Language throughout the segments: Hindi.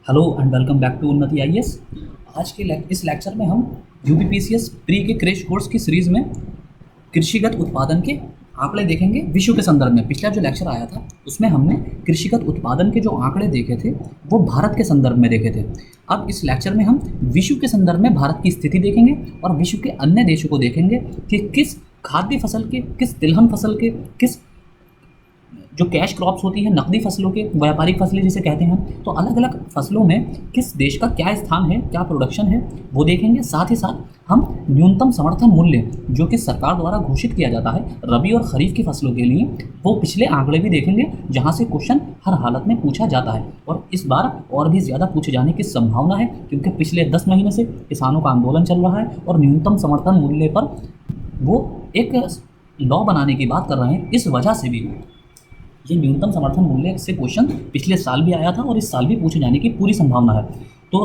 Hello and welcome back to Unnati IAS. आज के इस लेक्चर में हम यूपीपीसीएस प्री के क्रैश कोर्स की सीरीज़ में कृषिगत उत्पादन के आंकड़े देखेंगे विश्व के संदर्भ में। पिछला जो लेक्चर आया था उसमें हमने कृषिगत उत्पादन के जो आंकड़े देखे थे वो भारत के संदर्भ में देखे थे। अब इस लेक्चर में हम विश्व के संदर्भ में भारत की स्थिति देखेंगे और विश्व के अन्य देशों को देखेंगे कि किस खाद्य फसल के, किस तिलहन फसल के, किस जो कैश क्रॉप्स होती है, नकदी फसलों के, व्यापारिक फसलें जिसे कहते हैं, तो अलग अलग फसलों में किस देश का क्या स्थान है, क्या प्रोडक्शन है, वो देखेंगे। साथ ही साथ हम न्यूनतम समर्थन मूल्य जो कि सरकार द्वारा घोषित किया जाता है रबी और खरीफ की फसलों के लिए, वो पिछले आंकड़े भी देखेंगे जहाँ से क्वेश्चन हर हालत में पूछा जाता है और इस बार और भी ज़्यादा पूछे जाने की संभावना है क्योंकि पिछले 10 महीने से किसानों का आंदोलन चल रहा है और न्यूनतम समर्थन मूल्य पर वो एक लॉ बनाने की बात कर रहे हैं। इस वजह से भी ये न्यूनतम समर्थन मूल्य से क्वेश्चन पिछले साल भी आया था और इस साल भी पूछे जाने की पूरी संभावना है, तो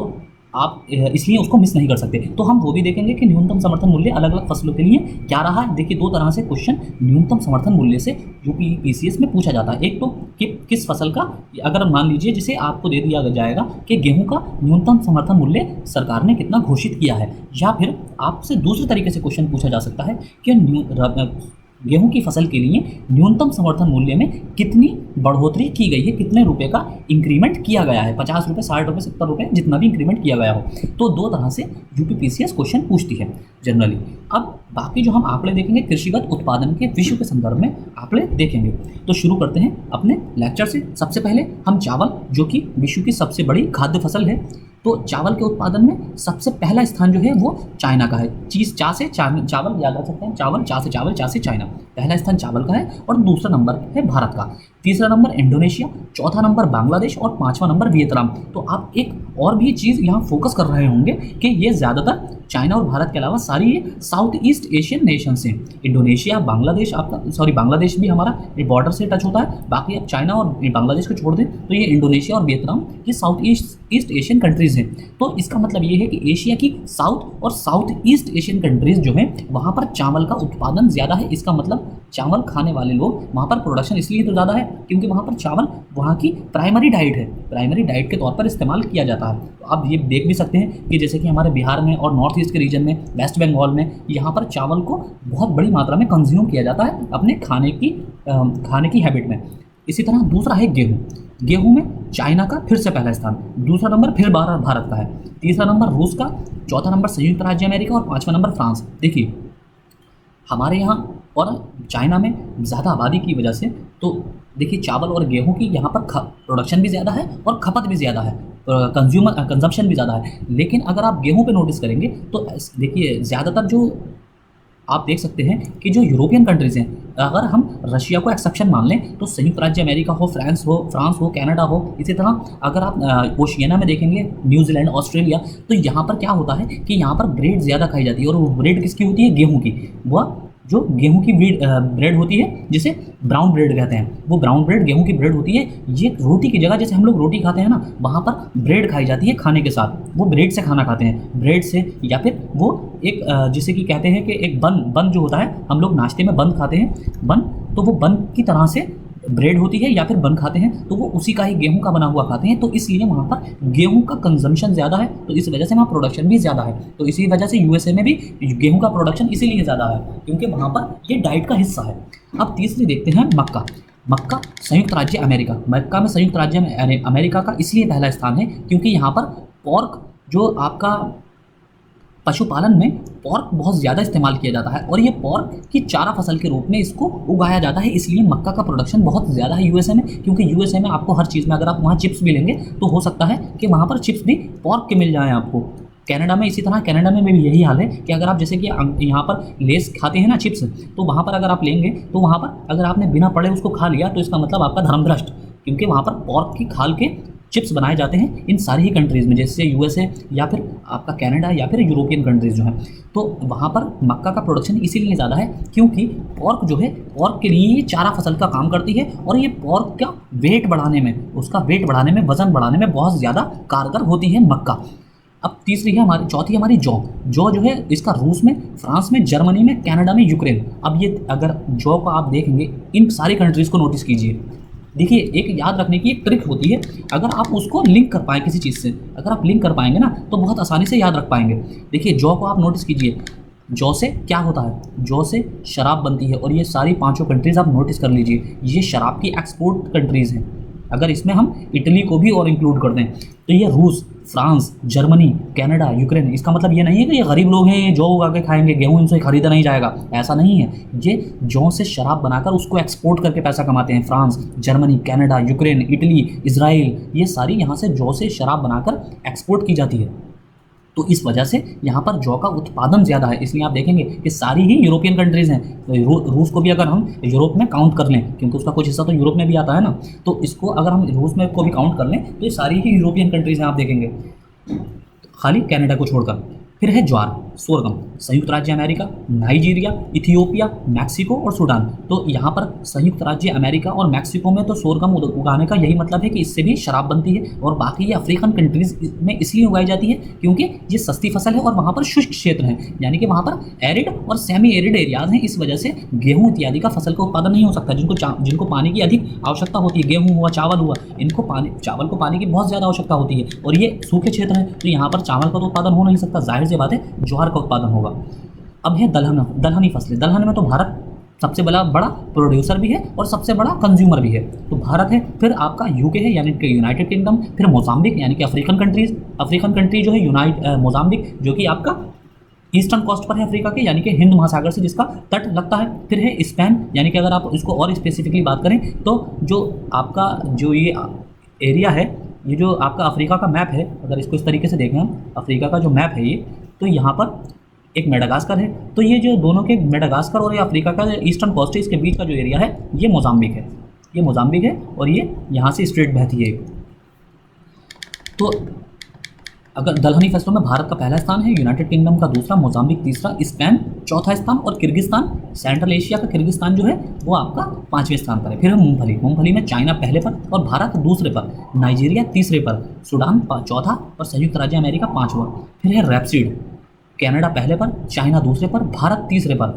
आप इसलिए उसको मिस नहीं कर सकते। तो हम वो भी देखेंगे कि न्यूनतम समर्थन मूल्य अलग अलग फसलों के लिए क्या रहा है। देखिए, दो तरह से क्वेश्चन न्यूनतम समर्थन मूल्य से यूपीपीसीएस में पूछा जाता है। एक तो कि किस फसल का, अगर मान लीजिए जिसे आपको दे दिया जाएगा कि गेहूं का न्यूनतम समर्थन मूल्य सरकार ने कितना घोषित किया है, या फिर आपसे दूसरे तरीके से क्वेश्चन पूछा जा सकता है कि गेहूं की फसल के लिए न्यूनतम समर्थन मूल्य में कितनी बढ़ोतरी की गई है, कितने रुपए का इंक्रीमेंट किया गया है, 50 रुपये, 60 रुपये, 70 रुपये, जितना भी इंक्रीमेंट किया गया हो। तो दो तरह से यूपीपीसीएस क्वेश्चन पूछती है जनरली। अब बाकी जो हम आंकड़े देखेंगे कृषिगत उत्पादन के विश्व के संदर्भ में आंकड़े देखेंगे। तो शुरू करते हैं अपने लेक्चर से। सबसे पहले हम चावल, जो कि विश्व की सबसे बड़ी खाद्य फसल है, तो चावल के उत्पादन में सबसे पहला स्थान जो है वो चाइना का है। चा से चावल याद रख सकते हैं, चावल, चा से चावल, चा से चाइना। पहला स्थान चावल का है और दूसरा नंबर है भारत का। तीसरा नंबर इंडोनेशिया, चौथा नंबर बांग्लादेश और पांचवा नंबर वियतनाम। तो आप एक और भी चीज़ यहाँ फोकस कर रहे होंगे कि ये ज़्यादातर चाइना और भारत के अलावा सारी ये साउथ ईस्ट एशियन नेशंस हैं। इंडोनेशिया, बांग्लादेश, बांग्लादेश भी हमारा बॉर्डर से टच होता है। बाकी आप चाइना और बांग्लादेश को छोड़ दें तो ये इंडोनेशिया और वियतनाम ये साउथ ईस्ट एशियन कंट्रीज़ हैं। तो इसका मतलब ये है कि एशिया की साउथ और साउथ ईस्ट एशियन कंट्रीज़ जो हैं वहाँ पर चावल का उत्पादन ज़्यादा है। इसका मतलब चावल खाने वाले लोग, वहाँ पर प्रोडक्शन इसलिए तो ज़्यादा है क्योंकि वहाँ पर चावल वहाँ की प्राइमरी डाइट है, प्राइमरी डाइट के तौर पर इस्तेमाल किया जाता है। तो आप ये देख भी सकते हैं कि जैसे कि हमारे बिहार में और नॉर्थ ईस्ट के रीजन में, वेस्ट बंगाल में, यहाँ पर चावल को बहुत बड़ी मात्रा में कंज्यूम किया जाता है अपने खाने की हैबिट में। इसी तरह दूसरा है गेहूँ। गेहूँ में चाइना का फिर से पहला स्थान, दूसरा नंबर फिर भारत का है, तीसरा नंबर रूस का, चौथा नंबर संयुक्त राज्य अमेरिका और पाँचवा नंबर फ्रांस। देखिए, हमारे यहाँ और चाइना में ज़्यादा आबादी की वजह से तो देखिए चावल और गेहूं की यहाँ पर प्रोडक्शन भी ज़्यादा है और खपत भी ज़्यादा है, कंजम्पशन भी ज़्यादा है। लेकिन अगर आप गेहूं पे नोटिस करेंगे तो देखिए ज़्यादातर जो आप देख सकते हैं कि जो यूरोपियन कंट्रीज़ हैं, अगर हम रशिया को एक्सेप्शन मान लें तो संयुक्त राज्य अमेरिका हो, फ्रांस हो, कनाडा हो, इसी तरह अगर आप ओशियाना में देखेंगे, न्यूजीलैंड, ऑस्ट्रेलिया, तो यहाँ पर क्या होता है कि यहाँ पर ब्रेड ज़्यादा खाई जाती है और वो ब्रेड किसकी होती है? गेहूँ की। वह जो गेहूं की ब्रेड होती है जिसे ब्राउन ब्रेड कहते हैं, वो ब्राउन ब्रेड गेहूं की ब्रेड होती है। ये रोटी की जगह, जैसे हम लोग रोटी खाते हैं ना, वहाँ पर ब्रेड खाई जाती है खाने के साथ। वो ब्रेड से खाना खाते हैं, ब्रेड से, या फिर वो एक जिसे कि कहते हैं कि एक बन जो होता है, हम लोग नाश्ते में बन खाते हैं, बन, तो वो बन की तरह से ब्रेड होती है या फिर बन खाते हैं, तो वो उसी का ही गेहूं का बना हुआ खाते हैं। तो इसलिए वहाँ पर गेहूं का कंजम्पशन ज़्यादा है, तो इस वजह से वहाँ प्रोडक्शन भी ज़्यादा है। तो इसी वजह से यूएसए में भी गेहूं का प्रोडक्शन इसीलिए ज़्यादा है क्योंकि वहाँ पर ये डाइट का हिस्सा है। अब तीसरी देखते हैं मक्का। मक्का संयुक्त राज्य अमेरिका, मक्का में संयुक्त राज्य अमेरिका का इसलिए पहला स्थान है क्योंकि यहाँ पर पोर्क, जो आपका पशुपालन में पोर्क बहुत ज़्यादा इस्तेमाल किया जाता है और ये पोर्क की चारा फसल के रूप में इसको उगाया जाता है। इसलिए मक्का का प्रोडक्शन बहुत ज़्यादा है यूएसए में, क्योंकि यूएसए में आपको हर चीज़ में, अगर आप वहाँ चिप्स भी लेंगे तो हो सकता है कि वहाँ पर चिप्स भी पोर्क के मिल जाएँ आपको। कनाडा में इसी तरह, कनाडा में भी यही हाल है कि अगर आप जैसे कि यहाँ पर लेस खाते हैं ना, चिप्स, तो वहाँ पर अगर आप लेंगे तो वहाँ पर अगर आपने बिना पढ़े उसको खा लिया तो इसका मतलब आपका धर्मभ्रष्ट, क्योंकि वहाँ पर पोर्क की खाल के चिप्स बनाए जाते हैं इन सारी ही कंट्रीज़ में, जैसे यूएसए या फिर आपका कनाडा या फिर यूरोपियन कंट्रीज़ जो हैं। तो वहाँ पर मक्का का प्रोडक्शन इसीलिए ज़्यादा है क्योंकि पोर्क जो है, पोर्क के लिए ये चारा फसल का काम करती है और ये पोर्क का वेट बढ़ाने में, उसका वेट बढ़ाने में, वज़न बढ़ाने में बहुत ज़्यादा कारगर होती है मक्का। अब तीसरी है हमारी, चौथी हमारी जौ। जौ जो है इसका रूस में, फ्रांस में, जर्मनी में, कनाडा में, यूक्रेन। अब ये अगर जौ का आप देखेंगे, इन सारी कंट्रीज़ को नोटिस कीजिए, देखिए एक याद रखने की एक ट्रिक होती है, अगर आप उसको लिंक कर पाएँ किसी चीज़ से, अगर आप लिंक कर पाएँगे ना तो बहुत आसानी से याद रख पाएँगे। देखिए जौ को आप नोटिस कीजिए, जौ से क्या होता है? जौ से शराब बनती है और ये सारी पाँचों कंट्रीज़ आप नोटिस कर लीजिए, ये शराब की एक्सपोर्ट कंट्रीज़ हैं। अगर इसमें हम इटली को भी और इंक्लूड कर दें तो ये रूस, फ्रांस, जर्मनी, कनाडा, यूक्रेन, इसका मतलब ये नहीं है कि ये गरीब लोग हैं, ये जौ उगा के खाएंगे, गेहूँ इनसे खरीदा नहीं जाएगा, ऐसा नहीं है। ये जौ से शराब बनाकर उसको एक्सपोर्ट करके पैसा कमाते हैं। France, Germany, Canada, Ukraine, Italy, Israel, ये सारी यहाँ से जौ से शराब बनाकर एक्सपोर्ट की जाती है। तो इस वजह से यहाँ पर जौ का उत्पादन ज़्यादा है, इसलिए आप देखेंगे कि सारी ही यूरोपियन कंट्रीज़ हैं। तो रूस को भी अगर हम यूरोप में काउंट कर लें, क्योंकि उसका कुछ हिस्सा तो यूरोप में भी आता है ना, तो इसको अगर हम रूस में को भी काउंट कर लें तो ये सारी ही यूरोपियन कंट्रीज़ हैं आप देखेंगे, खाली कनाडा को छोड़कर। फिर है ज्वार, सोरगम, संयुक्त राज्य अमेरिका, नाइजीरिया, इथियोपिया, मैक्सिको और सूडान। तो यहाँ पर संयुक्त राज्य अमेरिका और मैक्सिको में तो सोरगम उगाने का यही मतलब है कि इससे भी शराब बनती है, और बाकी ये अफ्रीकन कंट्रीज़ में इसलिए उगाई जाती है क्योंकि ये सस्ती फसल है और वहाँ पर शुष्क क्षेत्र हैं, यानी कि वहाँ पर एरिड और सेमी एरिड एरियाज हैं। इस वजह से गेहूँ इत्यादि का फसल का उत्पादन नहीं हो सकता, जिनको पानी की अधिक आवश्यकता होती है। गेहूँ हुआ, चावल हुआ, इनको चावल को पानी की बहुत ज़्यादा आवश्यकता होती है, और ये सूखे क्षेत्र हैं, तो यहाँ पर चावल का तो उत्पादन हो नहीं सकता, जाहिर सी बात है ज्वार का उत्पादन होगा। अब है दलहनी फसलें। दलहन में तो भारत सबसे बड़ा प्रोड्यूसर भी है और सबसे बड़ा कंज्यूमर भी है। तो भारत है, फिर आपका यूके है यानी कि यूनाइटेड किंगडम, फिर मोजाम्बिक यानी कि अफ्रीकन कंट्री जो है मोजाम्बिक, जो कि आपका ईस्टर्न कोस्ट पर है अफ्रीका के, यानी कि हिंद महासागर से जिसका तट लगता है। फिर है स्पेन, यानी कि अगर आप इसको और स्पेसिफिकली बात करें तो जो आपका जो ये एरिया है, ये जो आपका अफ्रीका का मैप है, अगर इसको इस तरीके से देखें हम, अफ्रीका का जो मैप है ये, तो यहाँ पर एक मेडागास्कर है। तो ये जो दोनों के मेडागास्कर और ये अफ्रीका का ईस्टर्न कोस्ट है, इसके बीच का जो एरिया है ये मोजाम्बिक है, ये मोजाम्बिक है, और ये यहाँ से स्ट्रेट बहती है। तो अगर दलहनी फसलों में भारत का पहला स्थान है, यूनाइटेड किंगडम का दूसरा, मोजाम्बिक तीसरा, स्पेन चौथा स्थान, और किर्गिस्तान, सेंट्रल एशिया का किर्गिस्तान जो है वो आपका 5वें स्थान पर है। फिर है मूंगफली में चाइना पहले पर और भारत दूसरे पर, नाइजीरिया तीसरे पर, सूडान चौथा और संयुक्त राज्य अमेरिका 5वां। फिर है रैपसीड, कनाडा पहले पर, चाइना दूसरे पर, भारत तीसरे पर,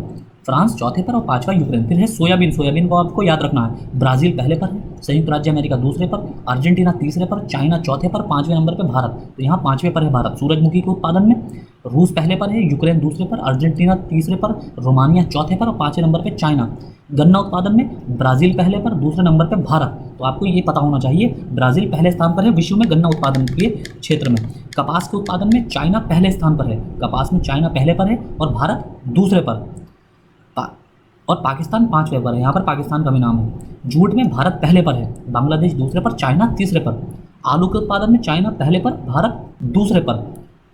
फ्रांस चौथे पर और 5वां यूक्रेन। फिर है सोयाबीन को आपको याद रखना है, ब्राज़ील पहले पर है, संयुक्त राज्य अमेरिका दूसरे पर, अर्जेंटीना तीसरे पर, चाइना चौथे पर, 5वें नंबर पर भारत। तो यहाँ 5वें पर है भारत। सूरजमुखी के उत्पादन में रूस पहले पर है, यूक्रेन दूसरे पर, अर्जेंटीना तीसरे पर, रोमानिया चौथे पर और 5वें नंबर पर चाइना। गन्ना उत्पादन में ब्राज़ील पहले पर, दूसरे नंबर पर भारत। तो आपको ये पता होना चाहिए, ब्राज़ील पहले स्थान पर है विश्व में गन्ना उत्पादन के क्षेत्र में। कपास के उत्पादन में चाइना पहले स्थान पर है, कपास में चाइना पहले पर है और भारत दूसरे पर, और पाकिस्तान 5वें पर है, यहाँ पर पाकिस्तान का भी नाम है। जूट में भारत पहले पर है, बांग्लादेश दूसरे पर, चाइना तीसरे पर। आलू के उत्पादन में चाइना पहले पर, भारत दूसरे पर।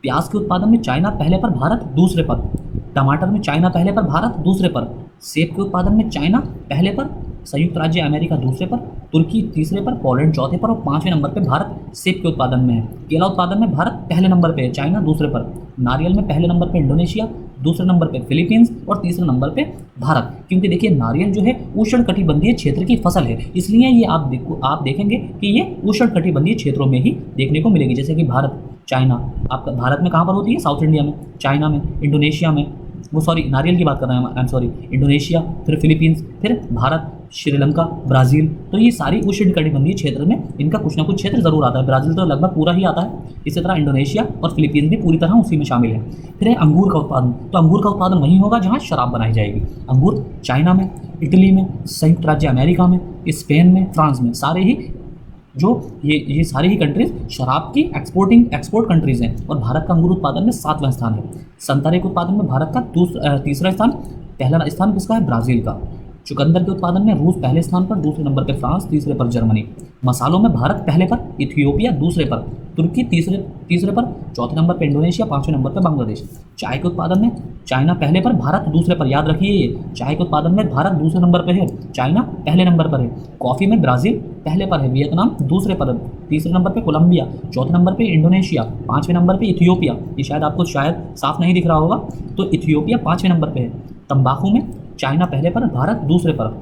प्याज के उत्पादन में चाइना पहले पर, भारत दूसरे पर। टमाटर में चाइना पहले पर, भारत दूसरे पर। सेब के उत्पादन में चाइना पहले पर, संयुक्त राज्य अमेरिका दूसरे पर, तुर्की तीसरे पर, पोलैंड चौथे पर और 5वें नंबर पर भारत सेब के उत्पादन में है। केला उत्पादन में भारत पहले नंबर पर है, चाइना दूसरे पर। नारियल में पहले नंबर पर इंडोनेशिया, दूसरे नंबर पे फिलीपींस और तीसरे नंबर पे भारत। क्योंकि देखिए नारियल जो है उष्णकटिबंधीय क्षेत्र की फसल है, इसलिए ये आप देखेंगे कि ये उष्णकटिबंधीय क्षेत्रों में ही देखने को मिलेगी। जैसे कि भारत, चाइना, आपका भारत में कहाँ पर होती है? साउथ इंडिया में, चाइना में, इंडोनेशिया में, वो सॉरी नारियल की बात कर रहे हैं, आई एम सॉरी, इंडोनेशिया, फिर फिलीपींस, फिर भारत, श्रीलंका, ब्राज़ील। तो ये सारी उष्णकटिबंधीय क्षेत्र में इनका कुछ ना कुछ क्षेत्र जरूर आता है। ब्राज़ील तो लगभग पूरा ही आता है, इसी तरह इंडोनेशिया और फिलीपींस भी पूरी तरह उसी में शामिल है। फिर है अंगूर का उत्पादन। तो अंगूर का उत्पादन वहीं होगा जहाँ शराब बनाई जाएगी। अंगूर चाइना में, इटली में, संयुक्त राज्य अमेरिका में, स्पेन में, फ्रांस में, सारे ही जो ये सारी ही कंट्रीज शराब की एक्सपोर्ट कंट्रीज़ हैं। और भारत का अंगूर उत्पादन में 7वां स्थान है। संतरे के उत्पादन में भारत का तीसरा स्थान, पहला स्थान किसका है? ब्राज़ील का। चुकंदर के उत्पादन में रूस पहले स्थान पर, दूसरे नंबर पर फ्रांस, तीसरे पर जर्मनी। मसालों में भारत पहले पर, इथियोपिया दूसरे पर, तुर्की तीसरे पर, चौथे नंबर पर इंडोनेशिया, 5वें नंबर पर बांग्लादेश। चाय के उत्पादन में चाइना पहले पर, भारत दूसरे पर। याद रखिए ये चाय के उत्पादन में भारत दूसरे नंबर पर है, चाइना पहले नंबर पर है। कॉफ़ी में ब्राज़ील पहले पर है, वियतनाम दूसरे पर, तीसरे नंबर पर कोलंबिया, चौथे नंबर पर इंडोनेशिया, 5वें नंबर पर इथियोपिया। ये शायद आपको साफ नहीं दिख रहा होगा, तो इथियोपिया 5वें नंबर पर है। तंबाकू में चाइना पहले पर, भारत दूसरे पर।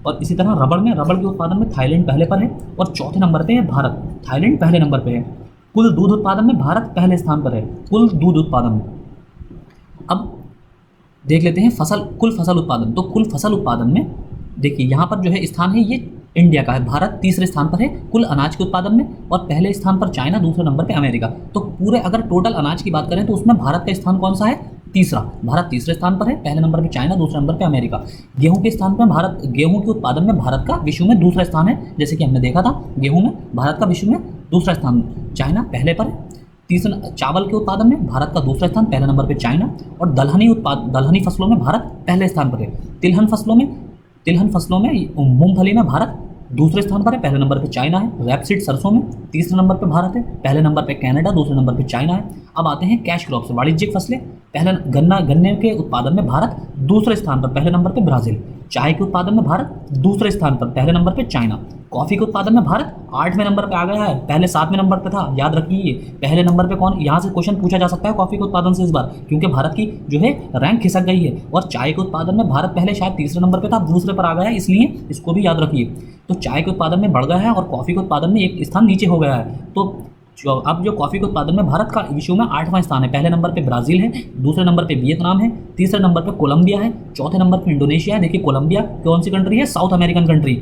और इसी तरह रबड़ के उत्पादन में थाईलैंड पहले पर है और चौथे नंबर पे है भारत, थाईलैंड पहले नंबर पे है। कुल दूध उत्पादन में भारत पहले स्थान पर है, कुल दूध उत्पादन में। अब देख लेते हैं कुल फसल उत्पादन। तो कुल फसल उत्पादन में देखिए यहाँ पर जो है स्थान है ये इंडिया का है। भारत तीसरे स्थान पर है कुल अनाज के उत्पादन में, और पहले स्थान पर चाइना, दूसरे नंबर पे अमेरिका। तो पूरे अगर टोटल अनाज की बात करें तो उसमें भारत का स्थान कौन सा है? तीसरा। भारत तीसरे स्थान पर है, पहले नंबर पे चाइना, दूसरे नंबर पे अमेरिका। गेहूं के स्थान पर भारत, गेहूं के उत्पादन में भारत का विश्व में दूसरा स्थान है, जैसे कि हमने देखा था गेहूं में भारत का विश्व में दूसरा स्थान, चाइना पहले पर है। तीसरा, चावल के उत्पादन में भारत का दूसरा स्थान, पहले नंबर पे चाइना। और दलहनी फसलों में भारत पहले स्थान पर है। तिलहन फसलों में मूंगफली में भारत दूसरे स्थान पर है, पहले नंबर पे चाइना है। रैपसीड सरसों में तीसरे नंबर पे भारत है, पहले नंबर पे कनाडा, दूसरे नंबर पे चाइना है। अब आते हैं कैश क्रॉप्स, वाणिज्यिक फसलें। पहले गन्ने के उत्पादन में भारत दूसरे स्थान पर, पहले नंबर पे ब्राजील। चाय के उत्पादन में भारत दूसरे स्थान पर, पहले नंबर पे चाइना। कॉफ़ी के उत्पादन में भारत 8वें नंबर पे आ गया है, पहले 7वें नंबर पे था, याद रखिए। पहले नंबर पे कौन, यहाँ से क्वेश्चन पूछा जा सकता है कॉफ़ी के उत्पादन से इस बार, क्योंकि भारत की जो है रैंक खिसक गई है। और चाय के उत्पादन में भारत पहले शायद तीसरे नंबर पे था, दूसरे पर आ गया है, इसलिए इसको भी याद रखिए। तो चाय के उत्पादन में बढ़ गया है और कॉफ़ी के उत्पादन में एक स्थान नीचे हो गया है। तो अब जो कॉफ़ी के उत्पादन में भारत का विश्व में 8वां स्थान है, पहले नंबर पे ब्राज़ील है, दूसरे नंबर पे वियतनाम है, तीसरे नंबर पे कोलंबिया है, चौथे नंबर पे इंडोनेशिया है। देखिए कोलंबिया कौन सी कंट्री है? साउथ अमेरिकन कंट्री,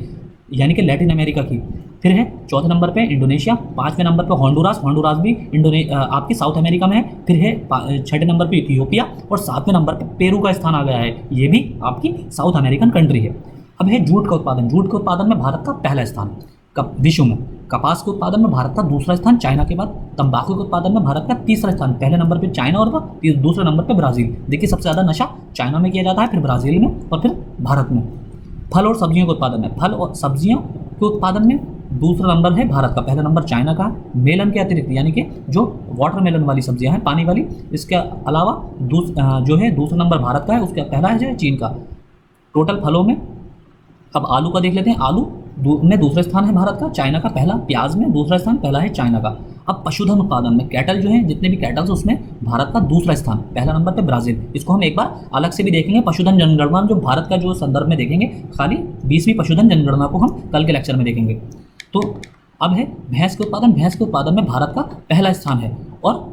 यानी कि लैटिन अमेरिका की। फिर है चौथे नंबर पे इंडोनेशिया, 5वें नंबर पे होंडुरास भी आपकी साउथ अमेरिका में है। फिर है 6ठे नंबर पे इथियोपिया, और 7वें नंबर पे पेरू का स्थान आ गया है, ये भी आपकी साउथ अमेरिकन कंट्री है। अब है जूट का उत्पादन। जूट के उत्पादन में भारत का पहला स्थान विश्व में। कपास के उत्पादन में भारत का दूसरा स्थान चाइना के बाद। तंबाकू के उत्पादन में भारत का तीसरा स्थान, पहले नंबर पे चाइना और दूसरे नंबर पे ब्राज़ील। देखिए सबसे ज़्यादा नशा चाइना में किया जाता है, फिर ब्राज़ील में और फिर भारत में। फल और सब्जियों के उत्पादन में, फल और सब्जियों के उत्पादन में दूसरा नंबर है भारत का, पहला नंबर चाइना का। मेलन के अतिरिक्त, यानी कि जो वाटरमेलन वाली सब्जियां हैं, पानी वाली, इसके अलावा जो है दूसरा नंबर भारत का है, उसका पहला है जो है चीन का। टोटल फलों में अब आलू का देख लेते हैं। आलू में दूसरा स्थान है भारत का, चाइना का पहला। प्याज में दूसरा स्थान, पहला है चाइना का। अब पशुधन उत्पादन में कैटल जो है, जितने भी कैटल्स उसमें भारत का दूसरा स्थान, पहला नंबर पे ब्राज़ील। इसको हम एक बार अलग से भी देखेंगे, पशुधन जनगणना जो भारत का जो संदर्भ में देखेंगे, खाली 20वीं पशुधन जनगणना को हम कल के लेक्चर में देखेंगे। तो अब है भैंस के उत्पादन। भैंस के उत्पादन में भारत का पहला स्थान है, और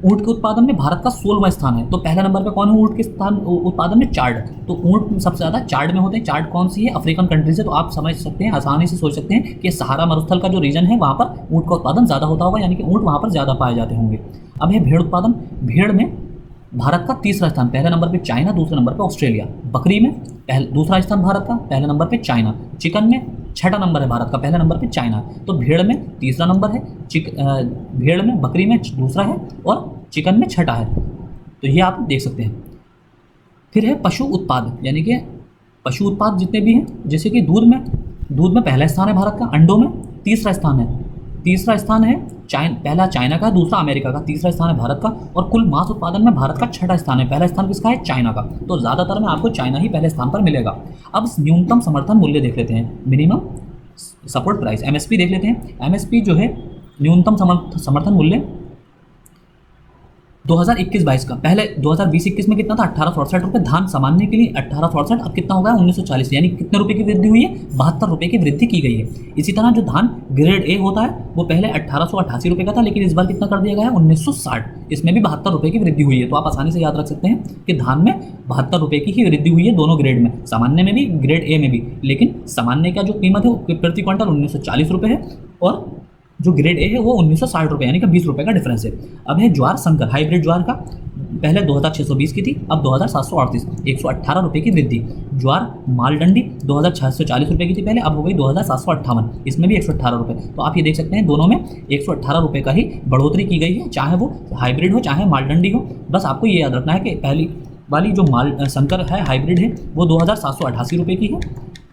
ऊँट के उत्पादन में भारत का 16वां स्थान है। तो पहला नंबर पे कौन है ऊँट के स्थान उत्पादन में? चाड। तो ऊँट सबसे ज़्यादा चाड में होते हैं। चाड कौन सी है? अफ्रीकन कंट्री से। तो आप समझ सकते हैं, आसानी से सोच सकते हैं कि सहारा मरुस्थल का जो रीजन है वहाँ पर ऊँट का उत्पादन ज़्यादा होता होगा, यानी कि ऊँट वहाँ पर ज़्यादा पाए जाते होंगे। अब है भेड़ उत्पादन। भेड़ में भारत का तीसरा स्थान, पहले नंबर पे चाइना, दूसरे नंबर पे ऑस्ट्रेलिया। बकरी में दूसरा स्थान भारत का, पहले नंबर पे चाइना। चिकन में 6ठा नंबर है भारत का, पहले नंबर पे चाइना। तो भेड़ में तीसरा नंबर है, भेड़ में, बकरी में दूसरा है, और चिकन में 6ठा है। तो ये आप देख सकते हैं। फिर है पशु उत्पाद, यानी कि पशु उत्पाद जितने भी हैं, जैसे कि दूध में पहला स्थान है भारत का। अंडों में तीसरा स्थान है पहला चाइना का, दूसरा अमेरिका का, तीसरा स्थान है भारत का। और कुल मांस उत्पादन में भारत का 6ठा स्थान है, पहला स्थान किसका है? चाइना का। तो ज़्यादातर में आपको चाइना ही पहले स्थान पर मिलेगा। अब न्यूनतम समर्थन मूल्य देख लेते हैं, मिनिमम सपोर्ट प्राइस, एमएसपी देख लेते हैं। एमएसपी जो है न्यूनतम समर्थन मूल्य 2021-22 का, पहले 2020-21 में कितना था? 1868 रुपये। धान सामान्य के लिए 1868, अब कितना हो गया? 1940, यानी कितने रुपये की वृद्धि हुई है? 72 रुपये की वृद्धि की गई है। इसी तरह जो धान ग्रेड ए होता है वो पहले 1888 रुपये का था, लेकिन इस बार कितना कर दिया गया है? 1960। इसमें भी 72 रुपये की वृद्धि हुई है। तो आप आसानी से याद रख सकते हैं कि धान में 72 रुपये की ही वृद्धि हुई है, दोनों ग्रेड में, सामान्य में भी, ग्रेड ए में भी। लेकिन सामान्य का जो कीमत है वो प्रति क्विंटल 1940 रुपये है, और जो ग्रेड ए है वो 1960 रुपये, यानी कि 20 रुपये का डिफरेंस है। अब है ज्वार संकर, हाइब्रिड ज्वार का, पहले 2620 की थी, अब 2738, 118 रुपये की वृद्धि। ज्वार मालडंडी 2640 रुपये की थी पहले, अब हो गई 2758, इसमें भी 118 रुपये। तो आप ये देख सकते हैं दोनों में 118 रुपये का ही बढ़ोतरी की गई है, चाहे वो हाइब्रिड हो चाहे मालडंडी हो। बस आपको ये याद रखना है कि पहली वाली जो संकर है, हाइब्रिड है, वो 2788 रुपये की है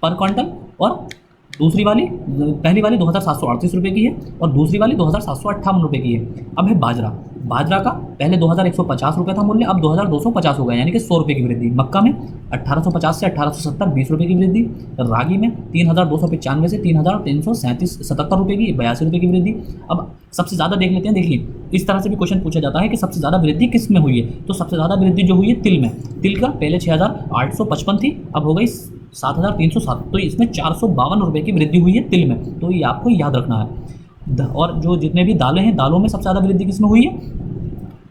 पर क्विंटल, और दूसरी वाली, पहली वाली 2738 रुपये की है, और दूसरी वाली 2758 रुपये की है। अब है बाजरा का पहले 2150 रुपये था मूल्य, अब 2250 हो गया, यानी कि 100 रुपये की वृद्धि। मक्का में 1850 से 1870, 20 रुपये की वृद्धि। रागी में 3295 से 3377 रुपये की, 82 रुपये की वृद्धि। अब सबसे ज़्यादा देख लेते हैं। देखिए इस तरह से भी क्वेश्चन पूछा जाता है कि सबसे ज़्यादा वृद्धि किस में हुई है? तो सबसे ज़्यादा वृद्धि जो हुई है तिल में। तिल का पहले 6855 थी, अब हो गई 7307, तो इसमें 452 रुपये की वृद्धि हुई है तिल में। तो ये आपको याद रखना है। और जो जितने भी दालें हैं, दालों में सबसे ज़्यादा वृद्धि किस में हुई है?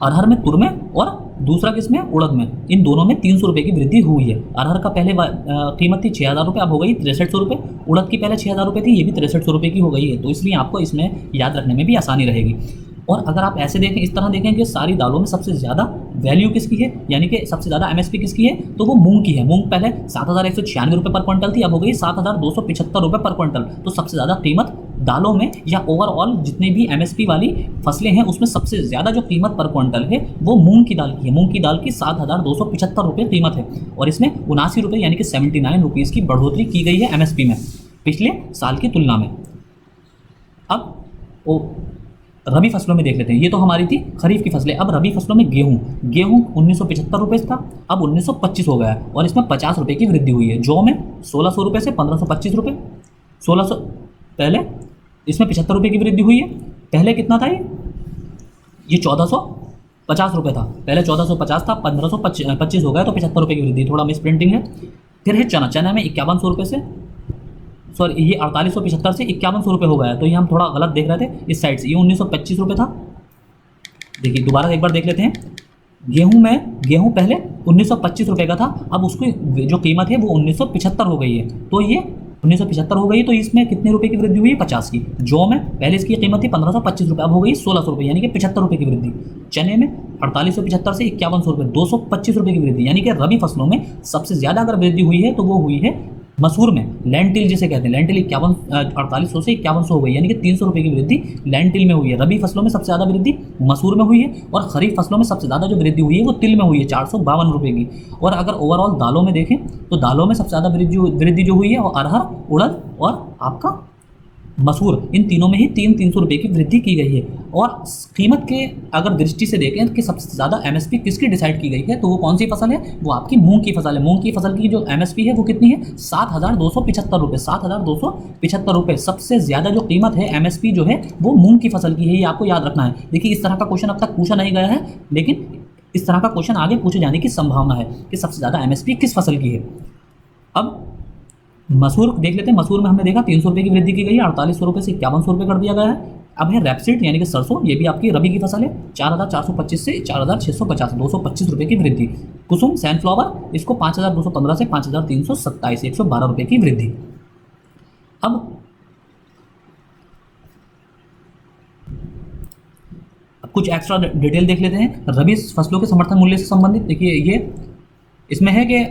अरहर में, तुर में, और दूसरा किसमें? उड़द में। इन दोनों में 300 रुपये की वृद्धि हुई है। अरहर का पहले कीमत थी 6000 रुपये, अब हो गई 6300 रुपये, उड़द की पहले 6,000 रुपये थी, ये भी 6300 रुपये की हो गई है, तो इसलिए आपको इसमें याद रखने में भी आसानी रहेगी। और अगर आप ऐसे देखें, इस तरह देखें कि सारी दालों में सबसे ज़्यादा वैल्यू किसकी है, यानी कि सबसे ज़्यादा एमएसपी किसकी है, तो वो मूंग की है। मूंग पहले 7,196 रुपये पर क्विंटल थी, अब हो गई 7,275 रुपये पर क्विंटल। तो सबसे ज़्यादा कीमत दालों में या ओवरऑल जितनी भी एमएसपी वाली फसलें हैं उसमें सबसे ज़्यादा जो कीमत पर क्विंटल है वो मूंग की दाल की है। मूंग की दाल की 7,275 रुपये कीमत है और इसमें 79 रुपये यानी कि 79 रुपीज़ की बढ़ोतरी की गई है एमएसपी में पिछले साल की तुलना में। अब रबी फसलों में देख लेते हैं, ये तो हमारी थी खरीफ की फसलें। अब रबी फसलों में गेहूं 1975 रुपये था, अब 1925 हो गया है और इसमें 50 रुपये की वृद्धि हुई है। जौ में 1600 रुपये से 1525 रुपये, 1600 पहले, इसमें 75 रुपये की वृद्धि हुई है। पहले कितना था ये 1450 रुपये था, पहले 1450 था, 1525 हो गया, तो 75 रुपये की वृद्धि, थोड़ा मिस प्रिंटिंग है। फिर है चना, चना में 5100 रुपये से, सॉरी ये 4875 से 5100 रुपये हो गया है, तो ये हम थोड़ा गलत देख रहे थे इस साइड से, ये 1925 रुपये था। देखिए दोबारा एक बार देख लेते हैं, गेहूं पहले 1925 रुपये का था, अब उसकी जो कीमत है वो 1975 हो गई है, तो ये 1975 हो गई, तो इसमें कितने रुपए की वृद्धि हुई है, 50 की। जौ में पहले इसकी कीमत थी 1525 रुपये, अब हो गई 1600 रुपये, यानी कि 75 रुपये की वृद्धि। चने में 4875 से 5100 रुपये, 225 रुपये की वृद्धि, यानी कि रबी फसलों में सबसे ज़्यादा अगर वृद्धि हुई है तो वो हुई है मसूर में, लेंटिल जिसे कहते हैं, लेंटिल 4800 से 5100 हो गई, यानी कि 300 रुपये की वृद्धि लेंटिल में हुई है। रबी फसलों में सबसे ज़्यादा वृद्धि मसूर में हुई है और खरीफ फसलों में सबसे ज़्यादा जो वृद्धि हुई है वो तिल में हुई है, 452 रुपये की। और अगर ओवरऑल दालों में देखें तो दालों में सबसे ज़्यादा वृद्धि जो हुई है वो अरहर, उड़द और आपका मसूर, इन तीनों में ही 300 रुपये की वृद्धि की गई है। और कीमत के अगर दृष्टि से देखें कि सबसे ज़्यादा एमएसपी किसकी डिसाइड की गई है, तो वो कौन सी फसल है, वो आपकी मूंग की फसल है। मूंग की फसल की जो एमएसपी है वो कितनी है, 7,275 रुपये, 7,275 रुपये। सबसे ज़्यादा जो कीमत है एमएसपी जो है वो मूंग की फसल की है, ये आपको याद रखना है। देखिए इस तरह का क्वेश्चन अब तक पूछा नहीं गया है, लेकिन इस तरह का क्वेश्चन आगे पूछे जाने की संभावना है कि सबसे ज़्यादा एमएसपी किस फसल की है। अब मसूर देख लेते हैं, मसूर में हमने देखा 300 रुपये की वृद्धि की गई है, 4800 रुपये से 5100 रुपये कर दिया गया है। अब है रेपसीड यानी कि सरसों, ये भी आपकी रबी की फसल है, 4,425 से 4,650, 225 रुपये की वृद्धि। कुसुम सनफ्लावर, इसको 5,215 से 5,327, 112 रुपये की वृद्धि। अब कुछ एक्स्ट्रा डिटेल देख लेते हैं रबी फसलों के समर्थन मूल्य से संबंधित। देखिए ये इसमें है कि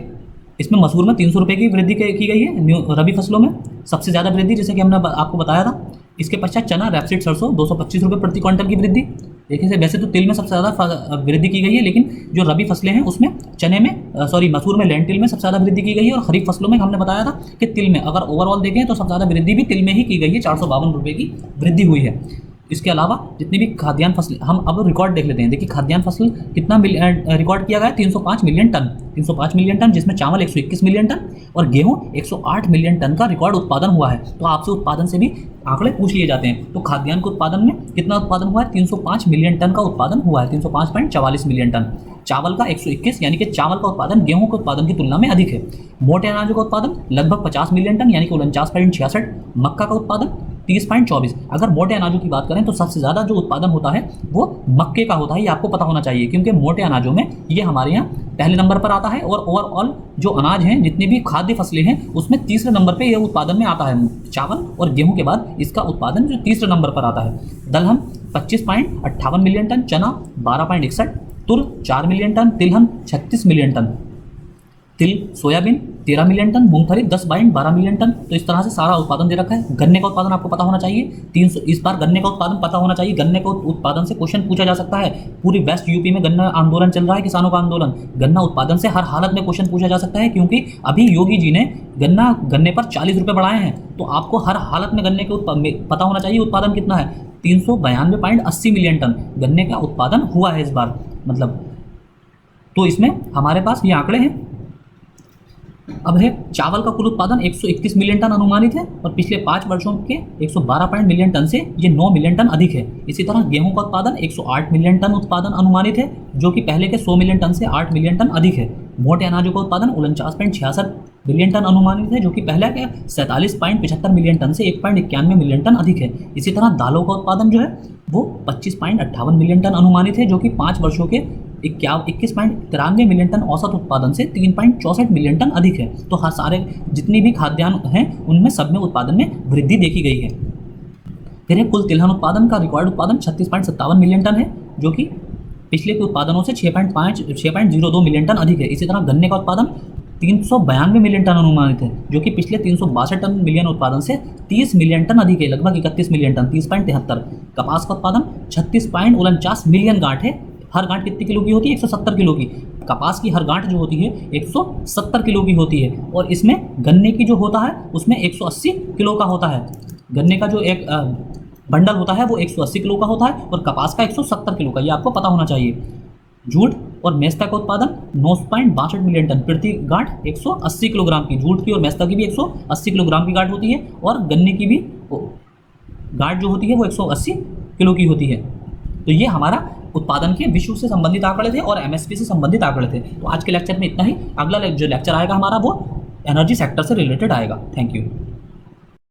इसमें मसूर में 300 रुपये की वृद्धि की गई है रबी फसलों में, सबसे ज़्यादा वृद्धि जैसे कि हमने आपको बताया था। इसके पश्चात चना, रैपसीड सरसों 225 रुपये प्रति क्विंटल की वृद्धि। देखिए वैसे तो तिल में सबसे ज़्यादा वृद्धि की गई है, लेकिन जो रबी फसलें हैं उसमें चने में मसूर में, लेंटिल में सबसे ज़्यादा वृद्धि की गई है। और खरीफ फसलों में हमने बताया था कि तिल में अगर ओवरऑल देखें तो सबसे ज़्यादा वृद्धि भी तिल में ही की गई है, 452 रुपये की वृद्धि हुई है। इसके अलावा जितनी भी खाद्यान्न फसलें, हम अब रिकॉर्ड देख लेते हैं। देखिए खाद्यान्न फसल कितना रिकॉर्ड किया गया है, 305 मिलियन टन, 305 मिलियन टन, जिसमें चावल 121 मिलियन टन और गेहूं 108 मिलियन टन का रिकॉर्ड उत्पादन हुआ है। तो आपसे उत्पादन से भी आंकड़े पूछ लिए जाते हैं। तो खाद्यान्न के उत्पादन में कितना उत्पादन हुआ है, 305 मिलियन टन का उत्पादन हुआ है, 305.44 मिलियन टन। चावल का 121, यानी कि चावल का उत्पादन गेहूं के उत्पादन की तुलना में अधिक है। मोटे अनाजों का उत्पादन लगभग 50 मिलियन टन, यानी कि 49.66। मक्का का उत्पादन 30.24। अगर मोटे अनाजों की बात करें तो सबसे ज़्यादा जो उत्पादन होता है वो मक्के का होता है, ये आपको पता होना चाहिए, क्योंकि मोटे अनाजों में ये हमारे यहाँ पहले नंबर पर आता है। और ओवरऑल जो अनाज हैं, जितनी भी खाद्य फसलें हैं, उसमें तीसरे नंबर पर यह उत्पादन में आता है। चावल और गेहूं के बाद इसका उत्पादन जो तीसरे नंबर पर आता है। दलहन 25.58 मिलियन टन, चना 12.61, तुर 4 मिलियन टन, तिलहन 36 मिलियन टन, तिल सोयाबीन 13 मिलियन टन, मूंगफली 10.12 मिलियन टन। तो इस तरह से सारा उत्पादन दे रखा है। गन्ने का उत्पादन आपको पता होना चाहिए, 300, इस बार गन्ने का उत्पादन पता होना चाहिए। गन्ने को उत्पादन से क्वेश्चन पूछा जा सकता है। पूरी वेस्ट यूपी में गन्ना आंदोलन चल रहा है, किसानों का आंदोलन। गन्ना उत्पादन से हर हालत में क्वेश्चन पूछा जा सकता है, क्योंकि अभी योगी जी ने गन्ने पर 40 रुपये बढ़ाए हैं। तो आपको हर हालत में गन्ने के पता होना चाहिए उत्पादन कितना है। 392.80 मिलियन टन गन्ने का उत्पादन हुआ है इस बार, मतलब। तो इसमें हमारे पास ये आंकड़े हैं। अब है चावल का कुल उत्पादन 121 मिलियन टन अनुमानित है और पिछले 5 वर्षों के 112 मिलियन टन से ये 9 मिलियन टन अधिक है। इसी तरह गेहूं का उत्पादन 108 मिलियन टन उत्पादन अनुमानित है, जो कि पहले के 100 मिलियन टन से 8 मिलियन टन अधिक है। मोटे अनाजों का उत्पादन 49.66 बिलियन टन अनुमानित है, जो कि पहला क्या 47.75 मिलियन टन से 1.91 मिलियन टन अधिक है। इसी तरह दालों का उत्पादन जो है वो 25.58 मिलियन टन अनुमानित है, जो कि 5 वर्षों के 21.93 मिलियन टन औसत उत्पादन से 3.64 मिलियन टन अधिक है। तो हर सारे जितनी भी खाद्यान्न हैं उनमें सब में उत्पादन में वृद्धि देखी गई है। फिर है कुल तिलहन उत्पादन का रिकॉर्ड उत्पादन 36.57 मिलियन टन है, जो कि पिछले के उत्पादनों से 6.02 मिलियन टन अधिक है। इसी तरह गन्ने का उत्पादन 392 मिलियन टन अनुमानित है, जो कि पिछले 362 टन मिलियन उत्पादन से 30 मिलियन टन अधिक है, लगभग 31 मिलियन टन, 30.73। कपास का उत्पादन 36.49 मिलियन गांठ है। हर गांठ कितनी किलो की होती है? 170 किलो की। कपास की हर गांठ जो होती है 170 किलो की होती है, और इसमें गन्ने की जो होता है उसमें 180 किलो का होता है। गन्ने का जो एक बंडल होता है वो 180 किलो का होता है और कपास का 170 किलो का, ये आपको पता होना चाहिए। जूट और मेस्ता का उत्पादन 9.62 मिलियन टन, प्रति गांठ 180 किलोग्राम की। जूट की और मेस्ता की भी 180 किलोग्राम की गांठ होती है, और गन्ने की भी गांठ जो होती है वो 180 किलो की होती है। तो ये हमारा उत्पादन के विश्व से संबंधित आंकड़े थे और एमएसपी से संबंधित आंकड़े थे। तो आज के लेक्चर में इतना ही। अगला जो लेक्चर आएगा हमारा वो एनर्जी सेक्टर से रिलेटेड आएगा। Thank you.